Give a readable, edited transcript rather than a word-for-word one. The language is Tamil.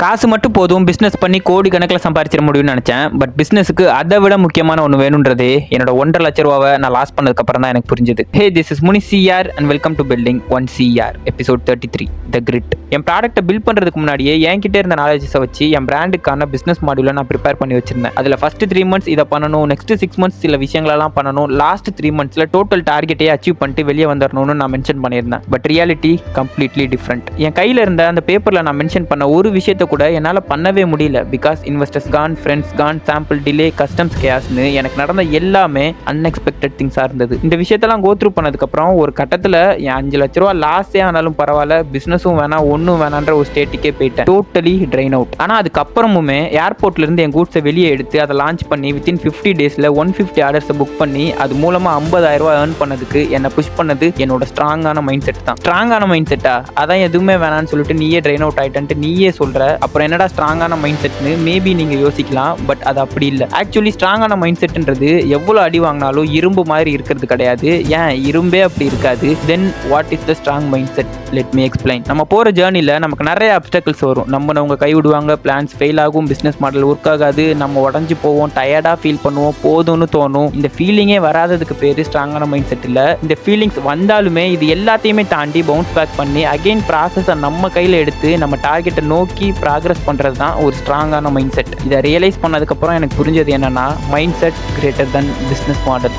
காசு மட்டும் போதும் பிஸ்னஸ் பண்ணி கோடி கணக்கில் சம்பாதிச்சிட முடியும்னு நினச்சேன். பட் பிஸ்னஸுக்கு அதை விட முக்கியமான ஒன்று வேணுன்றது என்னோட 1.5 லட்ச ரூபாவை நான் லாஸ் பண்ணதுக்கப்புறம் தான் எனக்கு புரிஞ்சுது. Hey, this is Muni CR and welcome to building 1 CR episode 33 the grid. என் ப்ராடக்ட்டை பில்ட் பண்ணுறதுக்கு முன்னாடியே என்கிட்ட இருந்த நாலேஜஸை வச்சு என் பிராண்டுக்கான பிஸ்னஸ் மாடியூலை நான் ப்ரிப்பேர் பண்ணி வச்சிருந்தேன். அதில் ஃபர்ஸ்ட் 3 months இதை பண்ணணும், நெக்ஸ்ட் 6 months சில விஷயங்களெல்லாம் பண்ணணும், லாஸ்ட் 3 monthsல டோட்டல் டார்கெட்டே அச்சீவ் பண்ணிட்டு வெளியே வந்துடணும்னு நான் மென்ஷன் பண்ணியிருந்தேன். But reality completely different. என் கையில் இருந்த அந்த பேப்பரில் நான் மென்ஷன் பண்ண ஒரு விஷயத்தை கூட என்னால் பண்ணவே முடியல. Because investors gone, friends gone, sample delay, customs கேஸ்னு எனக்கு நடந்த எல்லாமே அன்எக்ஸ்பெக்டட் திங்ஸாக இருந்தது. இந்த விஷயத்தெல்லாம் கோத்ரூ பண்ணதுக்கப்புறம் ஒரு கட்டத்தில் என் 5 லட்ச ரூபா லாஸே ஆனாலும் பரவாயில்ல, பிஸ்னஸும் வேணாம் ஒன்றும் வேணான்ற ஒரு ஸ்டேட்டுக்கே போயிட்டேன். Totally train out. ஆனால் அதுக்கப்புறமுமே ஏர்போர்ட்லேருந்து என் கூட்ஸை வெளியே எடுத்து அதை லான்ச் பண்ணி வித்தின் 50 daysல 150 ஆர்டர்ஸை புக் பண்ணி அது மூலமாக 50,000 ரூபா ஏர்ன் பண்ணதுக்கு என்னை புஷ் பண்ணது என்னோட ஸ்ட்ராங்கான மைண்ட் செட் தான். ஸ்ட்ராங்கான மைண்ட் செட்டா? அதான் எதுவுமே வேணான்னு சொல்லிட்டு நீயே ட்ரெயின் அவுட் ஆயிட்டன்ட்டு நீயே சொல்கிற. அப்புறம் என்னடா ஸ்ட்ராங்கான மைண்ட் செட்னு மேபி நீங்கள் யோசிக்கலாம். பட் அது அப்படி இல்லை. ஆக்சுவலி ஸ்ட்ராங்கான மைண்ட் செட்ன்றது எவ்வளோ அடி வாங்கினாலும் இரும்பு மாதிரி இருக்கிறது கிடையாது. ஏன் இரும்பே அப்படி இருக்காது? Then what is the strong mind set? Let me explain. நம்ம போகிற ஜேர்னியில் நமக்கு நிறைய அப்டக்கிள்ஸ் வரும். நம்ம கைவிடுவாங்க, பிளான்ஸ் ஃபெயில் ஆகும், பிஸ்னஸ் மாடல் ஒர்க் ஆகாது, நம்ம உடஞ்சி போவோம், டயர்டாக ஃபீல் பண்ணுவோம், போதும்னு தோணும். இந்த ஃபீலிங்கே வராததுக்கு பேர் ஸ்ட்ராங்கான மைண்ட் செட் இல்லை. இந்த ஃபீலிங்ஸ் வந்தாலுமே இது எல்லாத்தையுமே தாண்டி பவுன்ஸ் பேக் பண்ணி அகெயின் ப்ராசஸை நம்ம கையில் எடுத்து நம்ம டார்கெட்டை நோக்கி ப்ராக்ரஸ் பண்ணுறது தான் ஒரு ஸ்ட்ராங்கான மைண்ட் செட். இதை ரியலைஸ் பண்ணதுக்கப்புறம் எனக்கு புரிஞ்சது என்னன்னா, mind set greater than business model.